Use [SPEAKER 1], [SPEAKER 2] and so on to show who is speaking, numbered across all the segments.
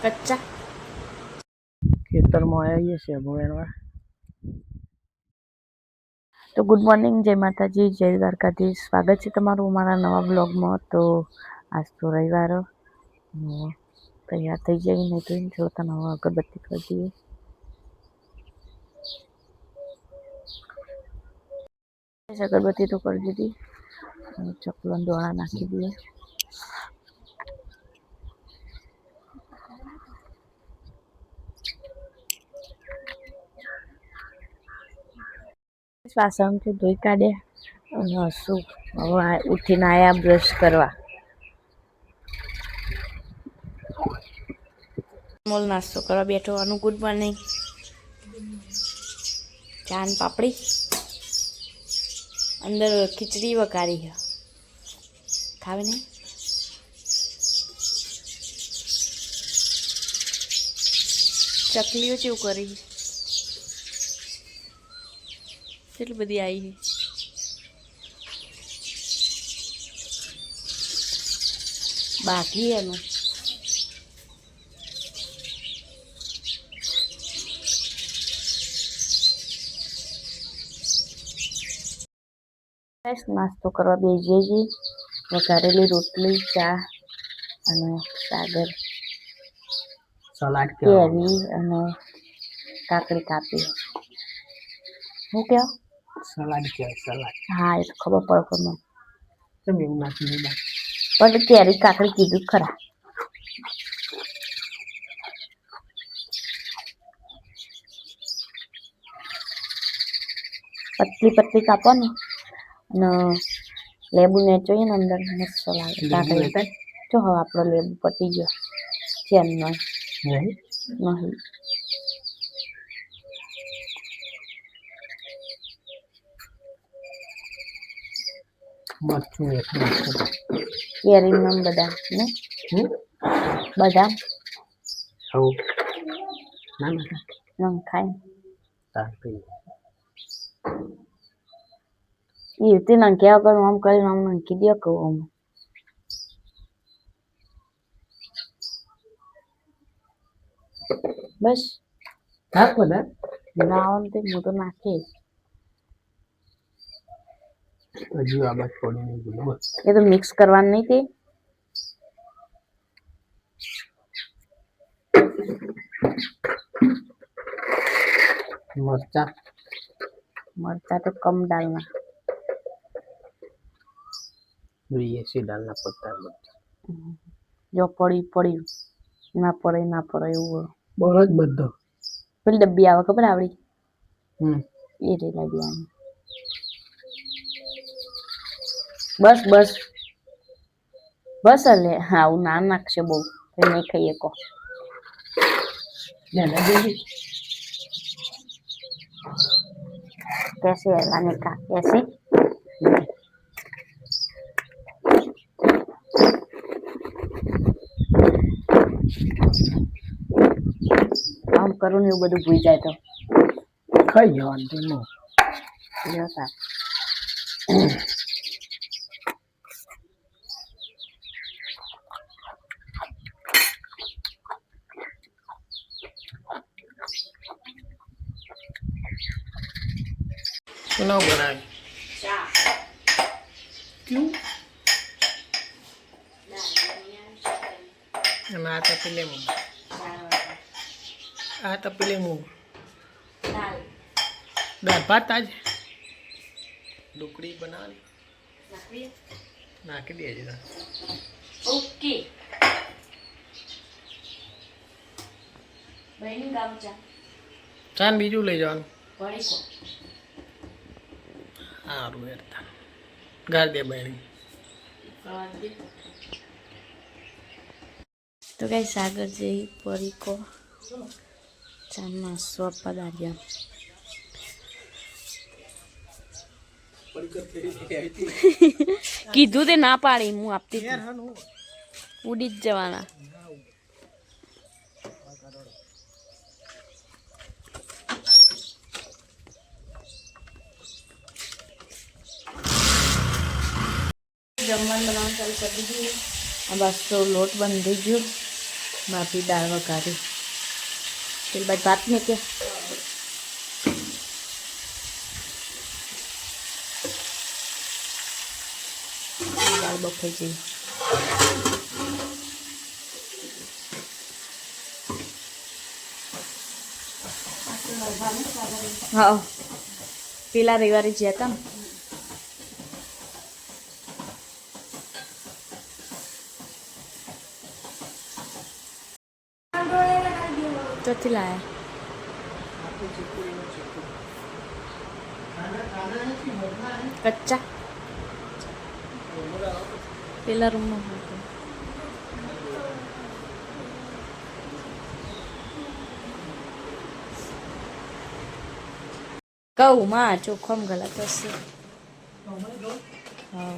[SPEAKER 1] कच्चा खेतर में आया से भोयणवा। तो गुड मॉर्निंग, जय माताजी, जय द्वारकाधीश। स्वागत है तमारू हमारा नवा ब्लॉग में। तो आज तो रविवार तैयार थी जाए नहीं तो जो तने अगरबत्ती कर दिए। अगरबत्ती तो कर दी, चकलन दोड़ा नाखी दिए। वासन तो धोई काढ़े हसू उठी आया ब्रश करवा। मोल नास्तो करवा बैठो। अनु गुड मॉर्निंग। चान पापड़ी अंदर खिचड़ी वकारी है, खावे नहीं। चकलीओ केव करी કેટલી બધી આવી છે। બાકી એનું નાસ્તો કરવા બેસીએ છીએ। વઘારેલી રોટલી, ચા અને સાગર,
[SPEAKER 2] સલાડ,
[SPEAKER 1] કેરી અને કાકડી કાપી। હું કહો
[SPEAKER 2] સલાડ કહેવાય, સલાડ।
[SPEAKER 1] હા, એ તો ખબર પડે પણ
[SPEAKER 2] તમે એવું નાખી દીધા
[SPEAKER 1] પણ કેરી કાકડી કીધું ખરા। પતલી પતલી કાપવાનું અને લેબુ નેચોઈએ ને અંદર મસ્ત લાગે કાકડી। જો હવે આપણો લેબુ પતી ગયો ચેન નહીં
[SPEAKER 2] મરચું
[SPEAKER 1] કેરી નામ બદામ ને બદામ ખાય એ રીતે નાખ્યા વગર આમ કરીને આમ નાખી દે કહું આમ। બસ
[SPEAKER 2] નાખો ને
[SPEAKER 1] ના આવે તો હું તો નાખીશ।
[SPEAKER 2] હજુ આ બાદ થોડી નહીં બોલો
[SPEAKER 1] એ તો મિક્સ કરવાનું નહીં તે
[SPEAKER 2] मरचा
[SPEAKER 1] मरचा तो कम डालना,
[SPEAKER 2] ये से डालना पड़ता है मरचा।
[SPEAKER 1] जो पड़ी पड़ी ना पड़े ना पड़े वो
[SPEAKER 2] बहुत बद्दो
[SPEAKER 1] पेली डब्बी आवे खबर आवड़ी ये रे लगी आनी। बस बस बस अले हाँ वो नाम नाखशे बहु फिर नहीं खाइए को कैसे है लाने का कैसे काम करूँ ने બધું ભૂઈ જાય તો
[SPEAKER 2] ખાઈ જવાનું તેનો
[SPEAKER 1] લ્યો
[SPEAKER 2] पुलाव बनाए क्यों आ तपेले में दाल भात आज ढोकड़ी बना ली नाखी दिए जरा
[SPEAKER 1] ओके बहनी गाम
[SPEAKER 2] चान बीजू ले जाओ
[SPEAKER 1] पड़ी को
[SPEAKER 2] हारू हेरता गार दे बहनी।
[SPEAKER 1] तो कई सागर जी परी को चाना सोपा दारिया कीधु ते ना पाड़ी मु आपती उड़ी जवाना जमवान बनावવાનું ચાલુ કરી દીધું। આ બસ તો લોટ બંધ થઈ ગયો ભાભી દાળ વઘારી પેલી બાજુ ભાત ને કે દાળ બફાઈ ગઈ. હા પેલા રવિવારે ગયા હતા ને ચોથી લાયા કચ્ચા પેલા રૂમમાં કહું માં ચોખ્ખમ ગલત હશે. હા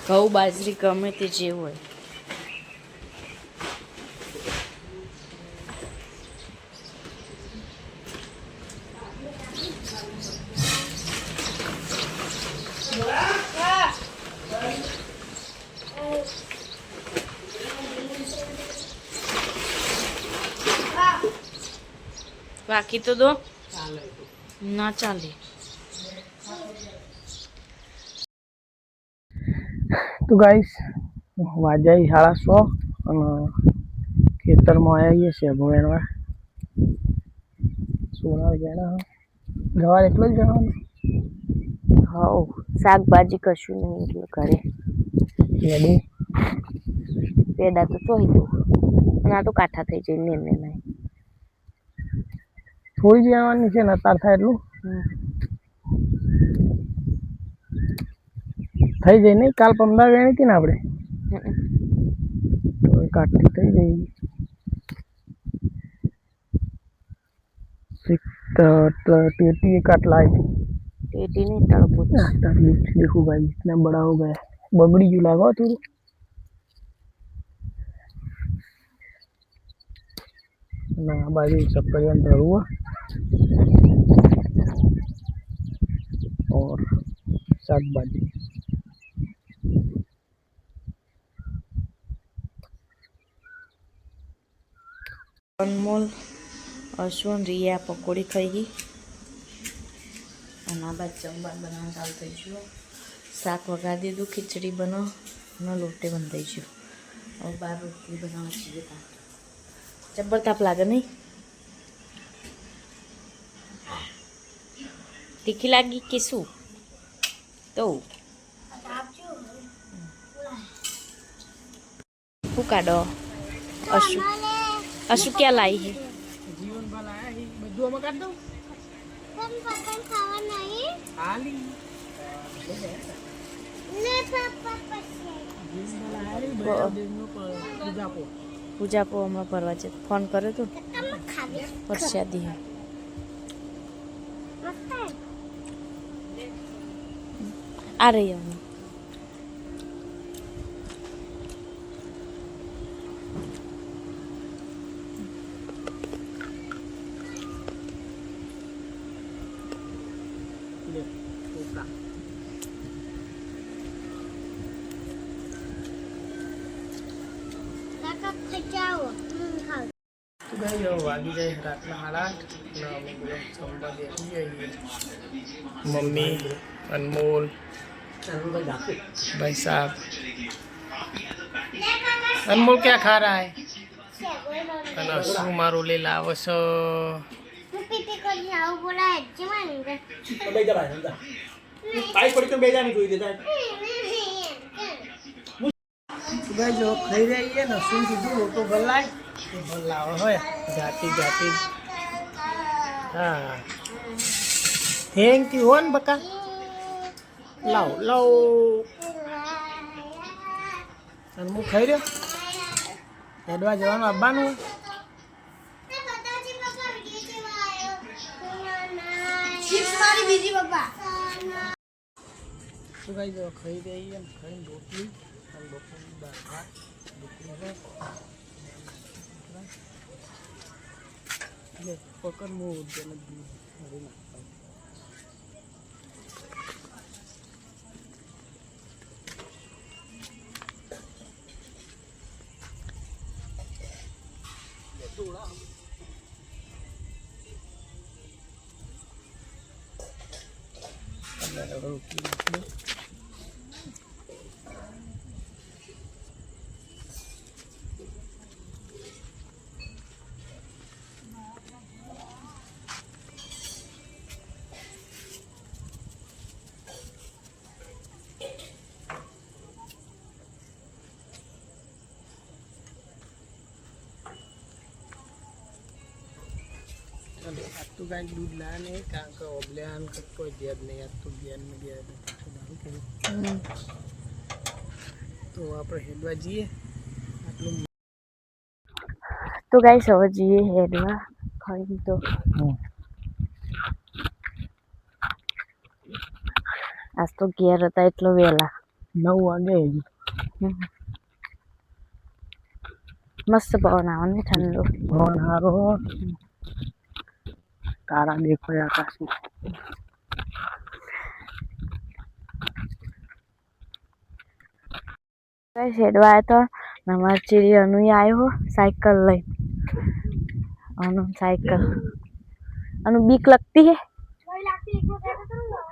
[SPEAKER 1] ઘઉં બાજરી ગમે તે જે હોય. બાકી તો દો ના ચાલે.
[SPEAKER 2] તો ગાઈસ વાજાઈ 6:30 અને ખેતરમાં આવ્યા છીએ ભણવા. સોના ગયા ગવાર એટલો જ જવાનું.
[SPEAKER 1] હા શાકભાજી કશું નહીં એટલે ઘરે
[SPEAKER 2] એની
[SPEAKER 1] પેડા તો ચોઈ દઉં અને આ તો કાઠા થઈ જાય ને નહીં
[SPEAKER 2] થોડી જવાની છે ને તાર થાય એટલું થઈ જાય નહીં. કાલ પમદા વેણી હતી ને આપણે તો કાઠી થઈ ગઈ. टेटी काटला है
[SPEAKER 1] टेटी नहीं तरबूज.
[SPEAKER 2] तरबूज देखो भाई इतना बड़ा हो गया. बगड़ी जो लगा तो ना बाजू चक्कर हुआ और साग भाजी
[SPEAKER 1] अनमोल अश्विन रिया पकोड़ी खाई गई અને આ બાદ જમવા બનાવવાનું ચાલુ થઈ ગયું. શાક વઘારી દીધું, ખીચડી બનાવ અને લોટે બંધાઈ ગયો. હવે 12 રોટલી બનાવવા છીએ. જબ્બર તાપ લાગે નહીં? તીખી લાગી કે શું? તો શું કાઢો? અશુ ક્યાં લાવી છે?
[SPEAKER 2] जीवन वाला है બધું અમે કાઢ દઉં
[SPEAKER 3] तुम पापा खावा नहीं
[SPEAKER 2] खाली
[SPEAKER 3] ने पापा पछे
[SPEAKER 2] जीवन वाला है बड़ा दिन નો પૂજા પો
[SPEAKER 1] પૂજા પો હમણાં ભરવા છે. ફોન કર્યો તો
[SPEAKER 3] तुम खावे
[SPEAKER 1] પરસાદી હે
[SPEAKER 3] मस्त है
[SPEAKER 1] આ રહી અમે
[SPEAKER 2] ले टोका
[SPEAKER 3] काका खजाओ खाओ
[SPEAKER 2] તો ભાઈ હવે વાગી જાય રાતના 8:30 ના અમે બધા જમવા બેસી જઈએ. મમ્મી અનમોલ भाई साहब. अनमोल क्या खा रहा है? अनसु मारो ले लावो सो
[SPEAKER 3] पीपी को जाओ बोला है जवान
[SPEAKER 4] तो बेजा भाई समझा पाइप पड़ी तो बेजा नहीं कोई देता
[SPEAKER 2] भाई जो खाई रही है ना सुन कीधु तो भलाय तो भलाव होय जाती जाती. हाँ थैंक यू होन बका लाओ लाओ अनमोल खाई रह्यो हेडवा जवानुं આવવાનું
[SPEAKER 3] चिप्स मारी बीजी पापा
[SPEAKER 2] तो भाई जो खाई रही है खाई रोटली और बपोरी दाल भात डुकरी है ले पकड़ मुंह देने दी अरे ना आज तो गाय दूध ला नहीं કારણ કે ઓબલેન કોઈ દેર નહીં આજ તો બેન ને ગયા તો આપણે હેડવા જઈએ આટલું
[SPEAKER 1] તો ગાઈસ હવે જઈએ હેડવા ખાઈ તો આજ તો ઘેર હતા એટલો વહેલા
[SPEAKER 2] 9 વાગે
[SPEAKER 1] મસ્ત પવન આવે ને ઠંડો
[SPEAKER 2] પવન હારો તારા દેખાય આકાશમાં
[SPEAKER 1] ગાઈસ હેડવા આવ્યા તો અમાર ચીરી અનુઈ આવ્યો साइकिल લઈ અનુ साइकिल अनु बीक लगती है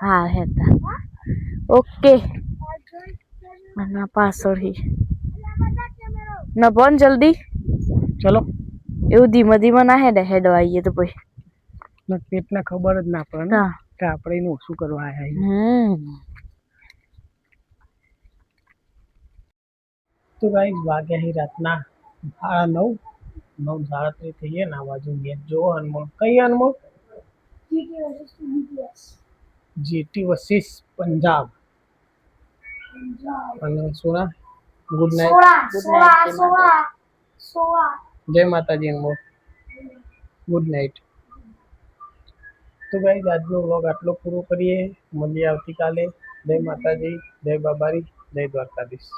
[SPEAKER 1] हाँ है ओके ना पासवर्ड ही न बोन जल्दी
[SPEAKER 2] ચલો
[SPEAKER 1] એવું ધીમે ધીમે ના હેડવા આવીએ તો પછી
[SPEAKER 2] પેટને ખબર જ ના પડે ને
[SPEAKER 1] હા
[SPEAKER 2] કે આપણે એનું શું કરવા આવ્યા તો ગાઈસ વાગ્યા હી રાતના 9:30 થઈ ગયા ના બાજુ મેચ જોવો અનમોલ કઈ અનમોલ જીટી વર્સિસ પંજાબ અને સોના ગુડ નાઇટ જય માતાજી અનમોલ ગુડ નાઇટ તો ગાઈસ આજનો વ્લોગ આટલો પૂરો કરીએ મળીએ આવતીકાલે જય માતાજી જય બાબારી જય દ્વારકાધીશ